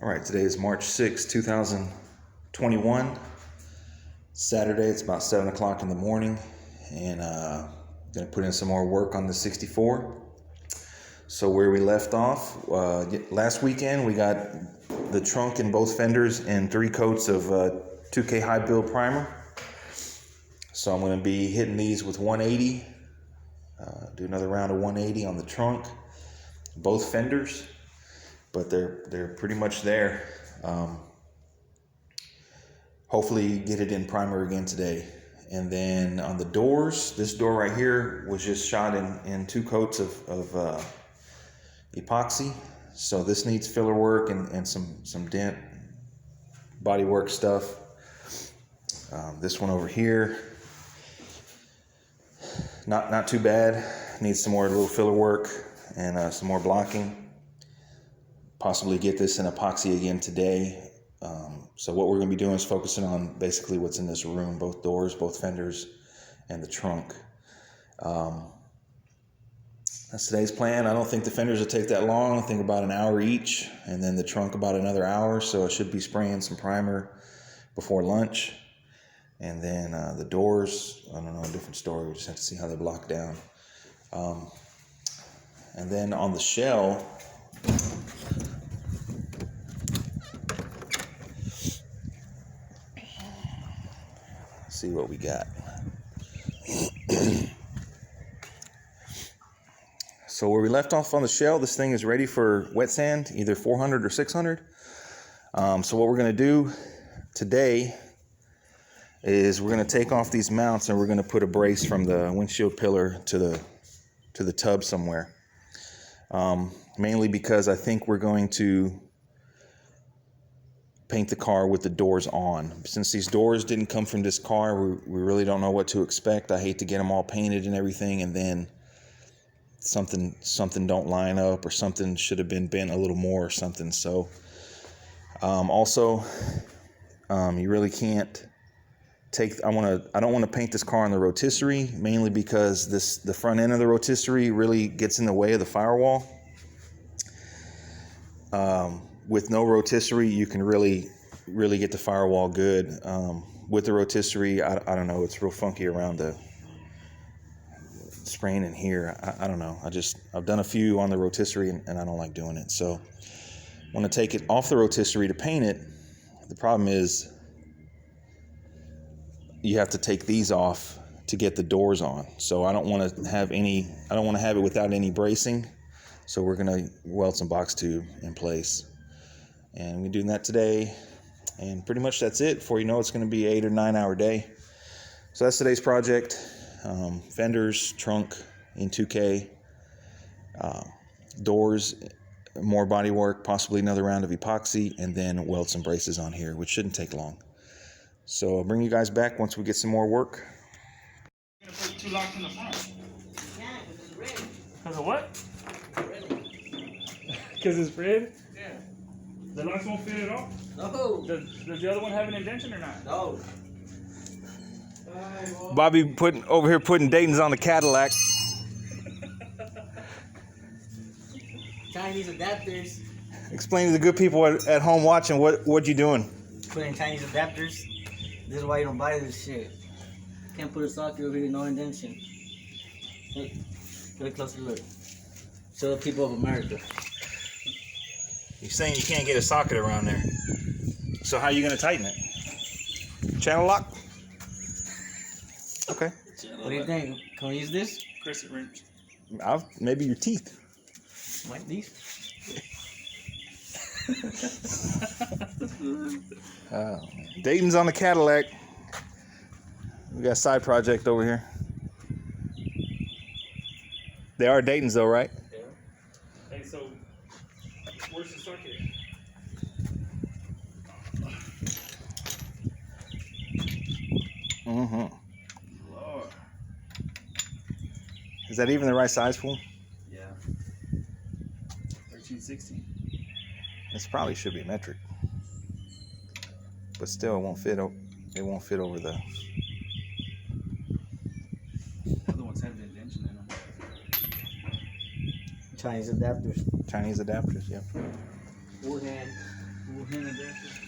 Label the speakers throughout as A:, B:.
A: All right, today is March 6, 2021. Saturday, it's about 7 o'clock in the morning, and gonna put in some more work on the 64. So where we left off, last weekend we got the trunk and both fenders in 3 coats of 2K high build primer. So I'm gonna be hitting these with 180, do another round of 180 on the trunk, both fenders, but they're pretty much there. Hopefully get it in primer again today. And then on the doors, this door right here was just shot in 2 coats of epoxy. So this needs filler work and some dent body work stuff. This one over here, not too bad. Needs some more little filler work and some more blocking. Possibly get this in epoxy again today. So what we're going to be doing is focusing on basically what's in this room, both doors, both fenders, and the trunk. That's today's plan. I don't think the fenders will take that long. I think about an hour each, and then the trunk about another hour. So I should be spraying some primer before lunch. And then the doors, I don't know, a different story. We just have to see how they block down. And then on the shell, see what we got. So where we left off on the shell, this thing is ready for wet sand, either 400 or 600. So what we're going to do today is we're going to take off these mounts and we're going to put a brace from the windshield pillar to the tub somewhere. Mainly because I think we're going to paint the car with the doors on. Since these doors didn't come from this car, we really don't know what to expect. I hate to get them all painted and everything, and then something don't line up, or something should have been bent a little more or something. So also you really can't take, I don't want to paint this car on the rotisserie, mainly because the front end of the rotisserie really gets in the way of the firewall. With no rotisserie, you can really get the firewall good. With the rotisserie, I don't know, it's real funky around the spraying in here. I don't know. I've done a few on the rotisserie and I don't like doing it. So I want to take it off the rotisserie to paint it. The problem is you have to take these off to get the doors on. So I don't want to have it without any bracing. So we're going to weld some box tube in place. And we're doing that today. And pretty much that's it. Before you know, it's going to be an 8 or 9 hour day. So that's today's project. Fenders, trunk in 2K, doors, more body work, possibly another round of epoxy, and then weld some braces on here, which shouldn't take long. So I'll bring you guys back once we get some more work.
B: You're gonna put 2 locks in the front.
C: Yeah, because it's red.
B: Because of what?
C: Red.
B: Because it's red?
C: Yeah.
B: The locks won't fit at all?
C: No.
B: Does the other one have an indentation or not?
C: No.
A: Bobby over here putting daytons on the Cadillac.
C: Chinese adapters.
A: Explain to the good people at home watching what you doing.
C: Putting Chinese adapters. This is why you don't buy this shit. Can't put a socket over here, no indentation. Look, get a closer look. Show the people of America.
A: You're saying you can't get a socket around there. So how are you going to tighten it? Channel lock? Okay.
C: What do you think? Can we use this?
B: Crescent wrench.
A: Maybe your teeth.
C: Like these?
A: Dayton's on the Cadillac. We got a side project over here. They are Dayton's though, right?
B: Yeah. Hey, so where's the socket?
A: Mm-hmm.
B: Lord.
A: Is that even the right size for him?
B: Yeah. 1316.
A: This probably should be metric, but still, it won't fit. It won't fit over the.
B: Other ones have the indentation in them.
C: Chinese adapters.
A: Chinese adapters, yeah.
C: Wood hand. Ooh, him aggressive.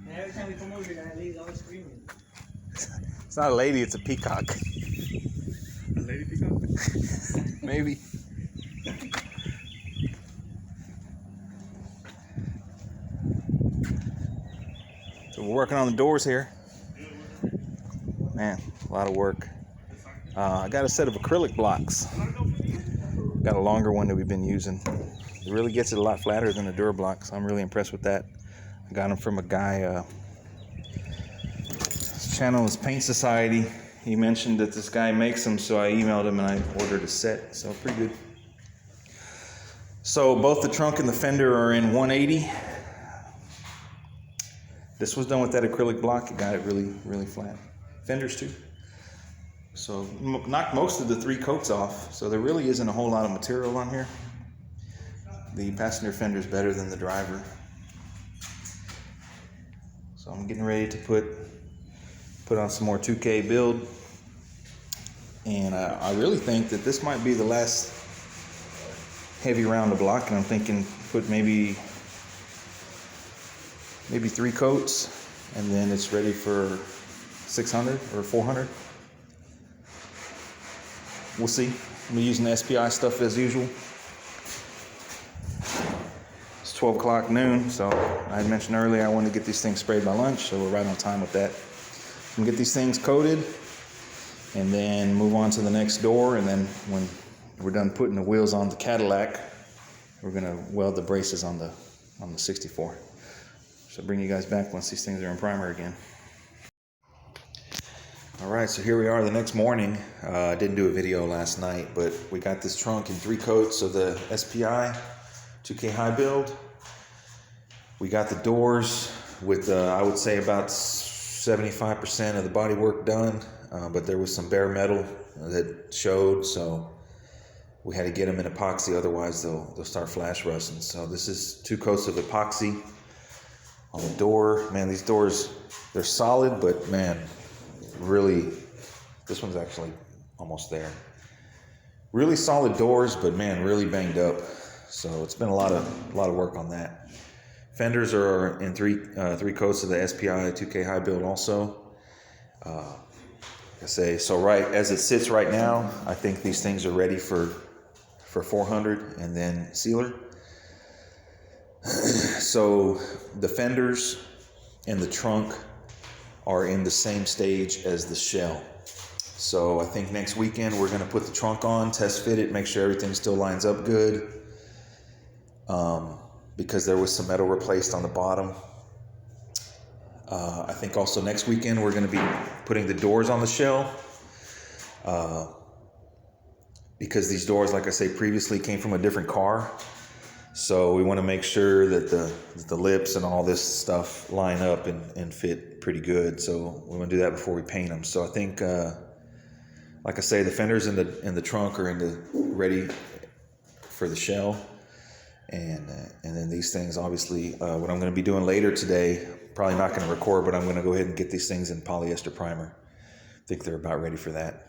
C: And every time we come over here, that lady's always screaming.
A: It's not a lady, it's a peacock.
B: A lady peacock?
A: Maybe. So we're working on the doors here. Man, a lot of work. I got a set of acrylic blocks. Got a longer one that we've been using. It really gets it a lot flatter than the Durablock, so I'm really impressed with that. I got them from a guy, his channel is Paint Society. He mentioned that this guy makes them, so I emailed him and I ordered a set, so pretty good. So both the trunk and the fender are in 180. This was done with that acrylic block. It got it really, really flat. Fenders too. So knocked most of the 3 coats off, so there really isn't a whole lot of material on here. The passenger fender is better than the driver. So I'm getting ready to put on some more 2K build. And I really think that this might be the last heavy round of block, and I'm thinking put maybe 3 coats, and then it's ready for 600 or 400. We'll see. I'm using the SPI stuff as usual. It's 12 o'clock noon, so I had mentioned earlier I wanted to get these things sprayed by lunch, so we're right on time with that. I'm gonna get these things coated and then move on to the next door, and then when we're done putting the wheels on the Cadillac, we're gonna weld the braces on the 64. So I'll bring you guys back once these things are in primer again. All right, so here we are the next morning. I didn't do a video last night, but we got this trunk in 3 coats of the SPI 2K high build. We got the doors with, I would say, about 75% of the body work done, but there was some bare metal that showed, so we had to get them in epoxy, otherwise they'll start flash rusting. So this is 2 coats of epoxy on the door. Man, these doors, they're solid, but man, really, this one's actually almost there. Really solid doors, but man, really banged up. So it's been a lot of work on that. Fenders are in 3 coats of the SPI 2K high build also. Like I say, so right as it sits right now, I think these things are ready for 400 and then sealer. So the fenders and the trunk are in the same stage as the shell. So I think next weekend we're gonna put the trunk on, test fit it, make sure everything still lines up good. Because there was some metal replaced on the bottom. I think also next weekend we're gonna be putting the doors on the shell. Because these doors, like I say previously, came from a different car. So we want to make sure that the lips and all this stuff line up and fit pretty good. So we want to do that before we paint them. So I think, like I say, the fenders in the trunk are ready for the shell, and then these things, obviously, what I'm going to be doing later today, probably not going to record, but I'm going to go ahead and get these things in polyester primer. I think they're about ready for that.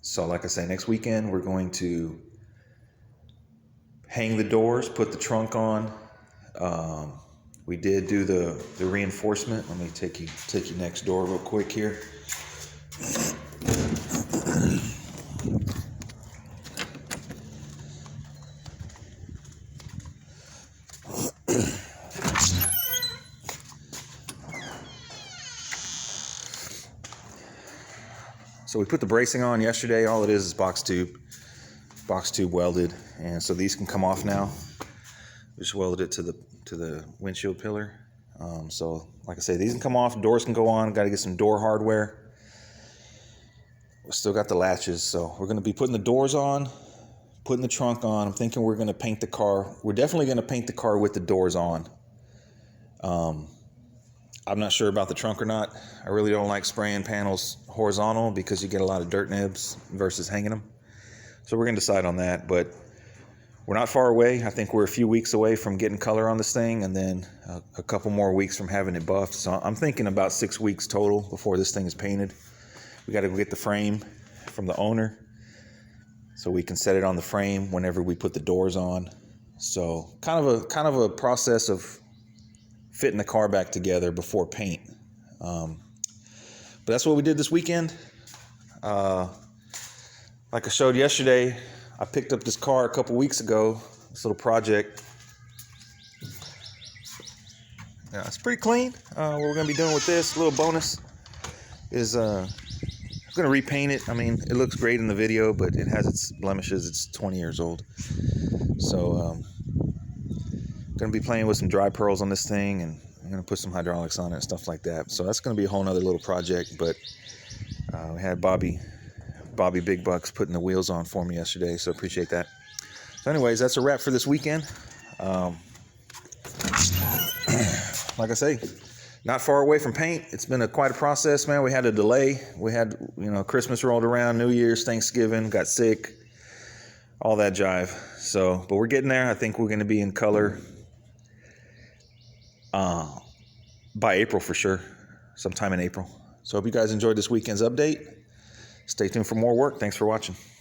A: So like I say, next weekend we're going to hang the doors, put the trunk on. We did do the reinforcement. Let me take you next door real quick here. So we put the bracing on yesterday. All it is box tube welded, and so these can come off now. We just welded it to the windshield pillar. So like I say, these can come off, doors can go on. Got to get some door hardware. We still got the latches, so we're going to be putting the doors on, putting the trunk on. I'm thinking we're going to paint the car. We're definitely going to paint the car with the doors on. I'm not sure about the trunk or not. I really don't like spraying panels horizontal because you get a lot of dirt nibs versus hanging them. So we're going to decide on that, but we're not far away. I think we're a few weeks away from getting color on this thing, and then a couple more weeks from having it buffed. So I'm thinking about 6 weeks total before this thing is painted. We got to go get the frame from the owner so we can set it on the frame whenever we put the doors on. So kind of a process of fitting the car back together before paint. But that's what we did this weekend. Like I showed yesterday, I picked up this car a couple weeks ago, this little project. Yeah, it's pretty clean. What we're going to be doing with this little bonus is I'm going to repaint it. I mean, it looks great in the video, but it has its blemishes. It's 20 years old. So going to be playing with some dry pearls on this thing, and I'm going to put some hydraulics on it and stuff like that. So that's going to be a whole nother little project. But we had Bobby Big Bucks putting the wheels on for me yesterday, so appreciate that. So anyways, that's a wrap for this weekend. Like I say, not far away from paint. It's been quite a process, man. We had a delay. We had, Christmas rolled around, New Year's, Thanksgiving, got sick, all that jive. So, but we're getting there. I think we're going to be in color by April for sure, sometime in April. So hope you guys enjoyed this weekend's update. Stay tuned for more work. Thanks for watching.